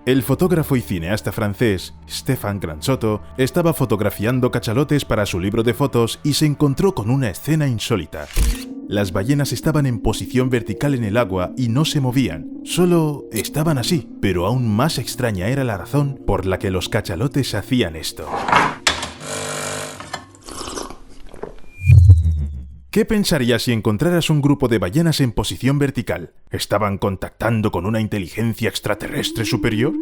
El fotógrafo y cineasta francés Stéphane Gransotto estaba fotografiando cachalotes para su libro de fotos y se encontró con una escena insólita. Las ballenas estaban en posición vertical en el agua y no se movían, solo estaban así, pero aún más extraña era la razón por la que los cachalotes hacían esto. ¿Qué pensarías si encontraras un grupo de ballenas en posición vertical? ¿Estaban contactando con una inteligencia extraterrestre superior?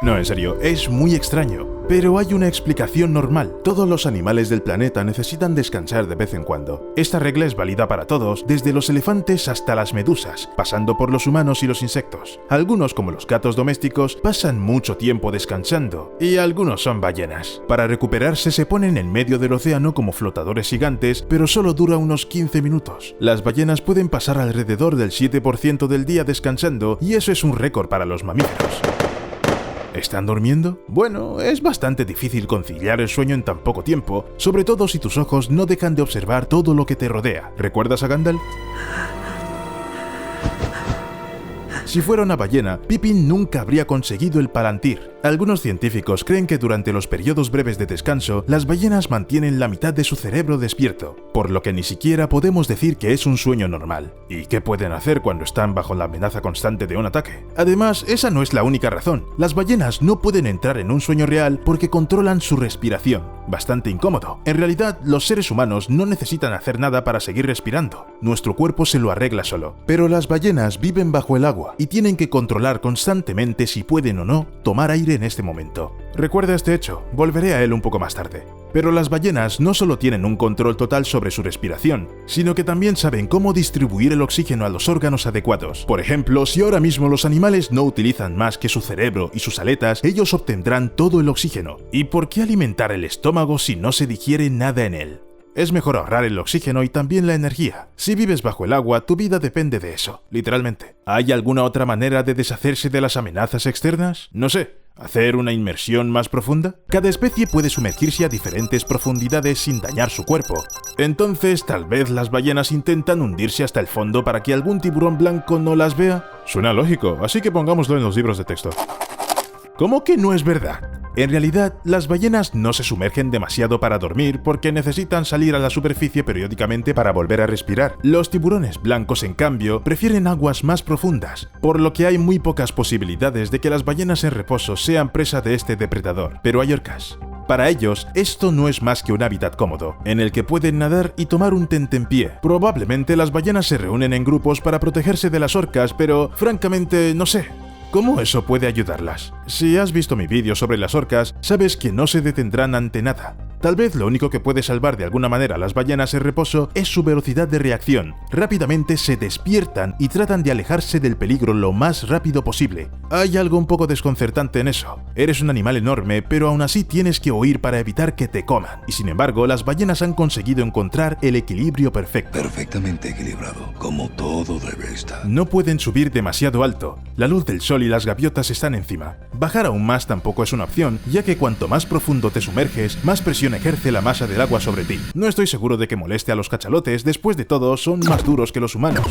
No, en serio, es muy extraño, pero hay una explicación normal. Todos los animales del planeta necesitan descansar de vez en cuando. Esta regla es válida para todos, desde los elefantes hasta las medusas, pasando por los humanos y los insectos. Algunos, como los gatos domésticos, pasan mucho tiempo descansando, y algunos son ballenas. Para recuperarse se ponen en medio del océano como flotadores gigantes, pero solo dura unos 15 minutos. Las ballenas pueden pasar alrededor del 7% del día descansando, y eso es un récord para los mamíferos. ¿Están durmiendo? Bueno, es bastante difícil conciliar el sueño en tan poco tiempo, sobre todo si tus ojos no dejan de observar todo lo que te rodea. ¿Recuerdas a Gandalf? Si fuera una ballena, Pippin nunca habría conseguido el Palantir. Algunos científicos creen que durante los periodos breves de descanso, las ballenas mantienen la mitad de su cerebro despierto, por lo que ni siquiera podemos decir que es un sueño normal. ¿Y qué pueden hacer cuando están bajo la amenaza constante de un ataque? Además, esa no es la única razón. Las ballenas no pueden entrar en un sueño real porque controlan su respiración. Bastante incómodo. En realidad, los seres humanos no necesitan hacer nada para seguir respirando. Nuestro cuerpo se lo arregla solo. Pero las ballenas viven bajo el agua y tienen que controlar constantemente si pueden o no tomar aire en este momento. Recuerda este hecho, volveré a él un poco más tarde. Pero las ballenas no solo tienen un control total sobre su respiración, sino que también saben cómo distribuir el oxígeno a los órganos adecuados. Por ejemplo, si ahora mismo los animales no utilizan más que su cerebro y sus aletas, ellos obtendrán todo el oxígeno. ¿Y por qué alimentar el estómago si no se digiere nada en él? Es mejor ahorrar el oxígeno y también la energía. Si vives bajo el agua, tu vida depende de eso, literalmente. ¿Hay alguna otra manera de deshacerse de las amenazas externas? No sé. ¿Hacer una inmersión más profunda? Cada especie puede sumergirse a diferentes profundidades sin dañar su cuerpo. Entonces, tal vez las ballenas intentan hundirse hasta el fondo para que algún tiburón blanco no las vea. Suena lógico, así que pongámoslo en los libros de texto. ¿Cómo que no es verdad? En realidad, las ballenas no se sumergen demasiado para dormir porque necesitan salir a la superficie periódicamente para volver a respirar. Los tiburones blancos, en cambio, prefieren aguas más profundas, por lo que hay muy pocas posibilidades de que las ballenas en reposo sean presa de este depredador. Pero hay orcas. Para ellos, esto no es más que un hábitat cómodo, en el que pueden nadar y tomar un tentempié. Probablemente las ballenas se reúnen en grupos para protegerse de las orcas, pero francamente no sé. ¿Cómo eso puede ayudarlas? Si has visto mi vídeo sobre las orcas, sabes que no se detendrán ante nada. Tal vez lo único que puede salvar de alguna manera a las ballenas en reposo es su velocidad de reacción. Rápidamente se despiertan y tratan de alejarse del peligro lo más rápido posible. Hay algo un poco desconcertante en eso. Eres un animal enorme, pero aún así tienes que huir para evitar que te coman. Y sin embargo, las ballenas han conseguido encontrar el equilibrio perfecto. Perfectamente equilibrado, como todo debe estar. No pueden subir demasiado alto. La luz del sol y las gaviotas están encima. Bajar aún más tampoco es una opción, ya que cuanto más profundo te sumerges, más presión ejerce la masa del agua sobre ti. No estoy seguro de que moleste a los cachalotes, después de todo son más duros que los humanos.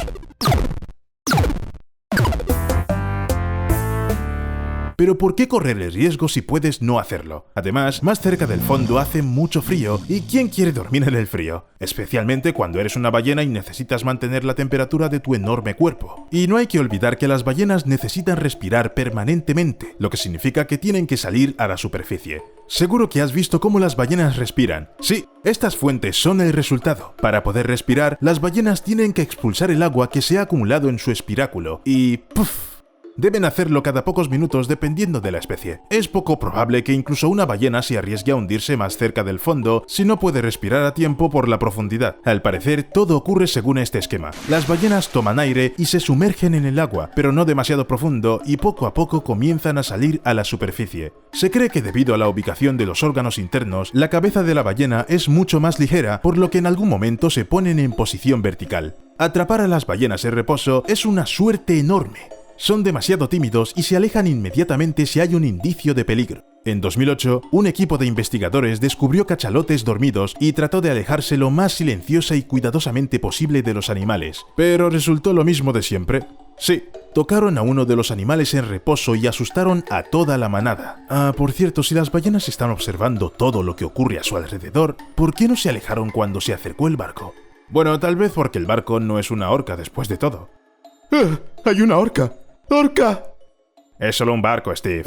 Pero ¿por qué correr el riesgo si puedes no hacerlo? Además, más cerca del fondo hace mucho frío, ¿y quién quiere dormir en el frío? Especialmente cuando eres una ballena y necesitas mantener la temperatura de tu enorme cuerpo. Y no hay que olvidar que las ballenas necesitan respirar permanentemente, lo que significa que tienen que salir a la superficie. Seguro que has visto cómo las ballenas respiran. Sí, estas fuentes son el resultado. Para poder respirar, las ballenas tienen que expulsar el agua que se ha acumulado en su espiráculo y ¡puf! Deben hacerlo cada pocos minutos dependiendo de la especie. Es poco probable que incluso una ballena se arriesgue a hundirse más cerca del fondo si no puede respirar a tiempo por la profundidad. Al parecer, todo ocurre según este esquema. Las ballenas toman aire y se sumergen en el agua, pero no demasiado profundo, y poco a poco comienzan a salir a la superficie. Se cree que debido a la ubicación de los órganos internos, la cabeza de la ballena es mucho más ligera, por lo que en algún momento se ponen en posición vertical. Atrapar a las ballenas en reposo es una suerte enorme. Son demasiado tímidos y se alejan inmediatamente si hay un indicio de peligro. En 2008, un equipo de investigadores descubrió cachalotes dormidos y trató de alejarse lo más silenciosa y cuidadosamente posible de los animales, pero resultó lo mismo de siempre. Sí, tocaron a uno de los animales en reposo y asustaron a toda la manada. Por cierto, si las ballenas están observando todo lo que ocurre a su alrededor, ¿por qué no se alejaron cuando se acercó el barco? Bueno, tal vez porque el barco no es una orca después de todo. ¡Hay una orca! ¡Orca! Es solo un barco, Steve.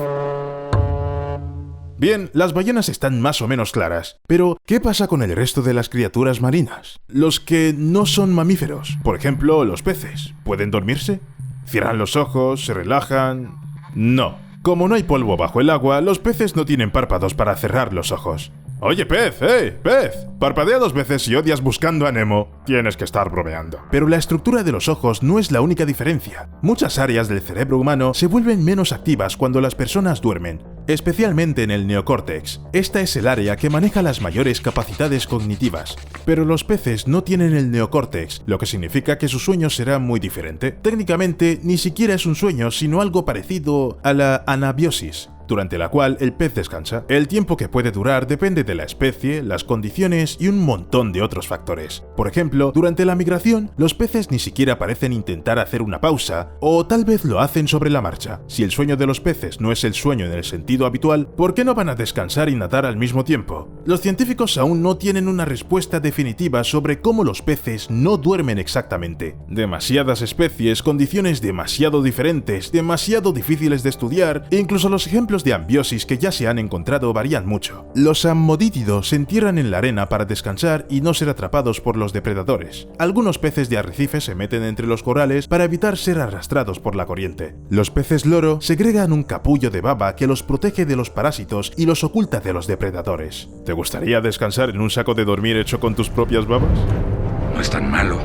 Bien, las ballenas están más o menos claras, pero ¿qué pasa con el resto de las criaturas marinas? Los que no son mamíferos, por ejemplo, los peces, ¿pueden dormirse? ¿Cierran los ojos? ¿Se relajan? No. Como no hay polvo bajo el agua, los peces no tienen párpados para cerrar los ojos. Oye, pez, pez, parpadea 2 veces si odias Buscando a Nemo. Tienes que estar bromeando. Pero la estructura de los ojos no es la única diferencia. Muchas áreas del cerebro humano se vuelven menos activas cuando las personas duermen, especialmente en el neocórtex. Esta es el área que maneja las mayores capacidades cognitivas. Pero los peces no tienen el neocórtex, lo que significa que su sueño será muy diferente. Técnicamente, ni siquiera es un sueño, sino algo parecido a la anabiosis, durante la cual el pez descansa. El tiempo que puede durar depende de la especie, las condiciones y un montón de otros factores. Por ejemplo, durante la migración, los peces ni siquiera parecen intentar hacer una pausa, o tal vez lo hacen sobre la marcha. Si el sueño de los peces no es el sueño en el sentido habitual, ¿por qué no van a descansar y nadar al mismo tiempo? Los científicos aún no tienen una respuesta definitiva sobre cómo los peces no duermen exactamente. Demasiadas especies, condiciones demasiado diferentes, demasiado difíciles de estudiar, e incluso los ejemplos de ambiosis que ya se han encontrado varían mucho. Los ammodítidos se entierran en la arena para descansar y no ser atrapados por los depredadores. Algunos peces de arrecife se meten entre los corales para evitar ser arrastrados por la corriente. Los peces loro segregan un capullo de baba que los protege de los parásitos y los oculta de los depredadores. ¿Te gustaría descansar en un saco de dormir hecho con tus propias babas? No es tan malo.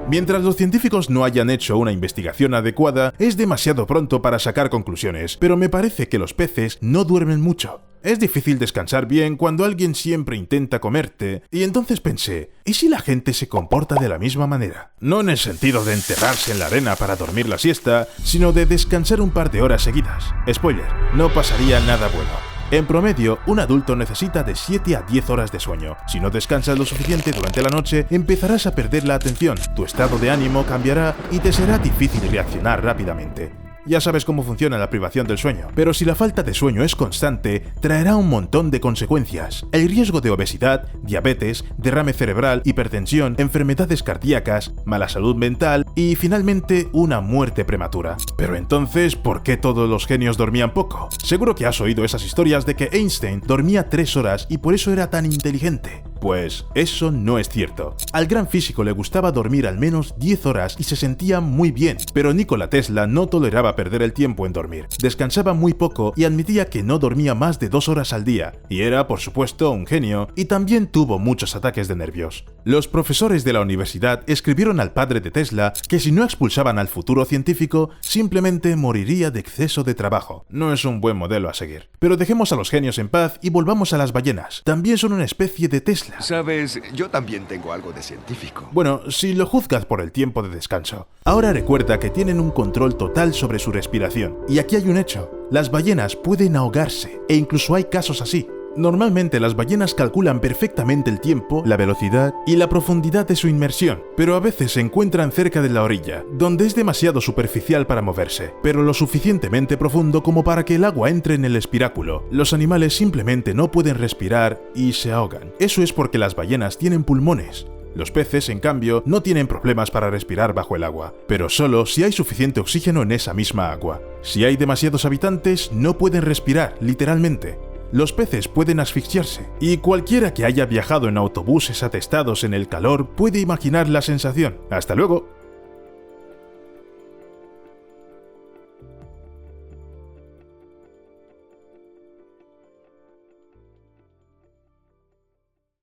Mientras los científicos no hayan hecho una investigación adecuada, es demasiado pronto para sacar conclusiones, pero me parece que los peces no duermen mucho. Es difícil descansar bien cuando alguien siempre intenta comerte, y entonces pensé, ¿y si la gente se comporta de la misma manera? No en el sentido de enterrarse en la arena para dormir la siesta, sino de descansar un par de horas seguidas. Spoiler, no pasaría nada bueno. En promedio, un adulto necesita de 7 a 10 horas de sueño. Si no descansas lo suficiente durante la noche, empezarás a perder la atención, tu estado de ánimo cambiará y te será difícil reaccionar rápidamente. Ya sabes cómo funciona la privación del sueño, pero si la falta de sueño es constante, traerá un montón de consecuencias. El riesgo de obesidad, diabetes, derrame cerebral, hipertensión, enfermedades cardíacas, mala salud mental y finalmente una muerte prematura. Pero entonces, ¿por qué todos los genios dormían poco? Seguro que has oído esas historias de que Einstein dormía 3 horas y por eso era tan inteligente. Pues eso no es cierto. Al gran físico le gustaba dormir al menos 10 horas y se sentía muy bien, pero Nikola Tesla no toleraba perder el tiempo en dormir. Descansaba muy poco y admitía que no dormía más de 2 horas al día, y era, por supuesto, un genio, y también tuvo muchos ataques de nervios. Los profesores de la universidad escribieron al padre de Tesla que si no expulsaban al futuro científico, simplemente moriría de exceso de trabajo. No es un buen modelo a seguir. Pero dejemos a los genios en paz y volvamos a las ballenas. También son una especie de Tesla. Sabes, yo también tengo algo de científico. Bueno, si lo juzgas por el tiempo de descanso. Ahora recuerda que tienen un control total sobre su respiración. Y aquí hay un hecho. Las ballenas pueden ahogarse, e incluso hay casos así. Normalmente las ballenas calculan perfectamente el tiempo, la velocidad y la profundidad de su inmersión, pero a veces se encuentran cerca de la orilla, donde es demasiado superficial para moverse, pero lo suficientemente profundo como para que el agua entre en el espiráculo. Los animales simplemente no pueden respirar y se ahogan. Eso es porque las ballenas tienen pulmones. Los peces, en cambio, no tienen problemas para respirar bajo el agua, pero solo si hay suficiente oxígeno en esa misma agua. Si hay demasiados habitantes, no pueden respirar, literalmente. Los peces pueden asfixiarse, y cualquiera que haya viajado en autobuses atestados en el calor puede imaginar la sensación. ¡Hasta luego!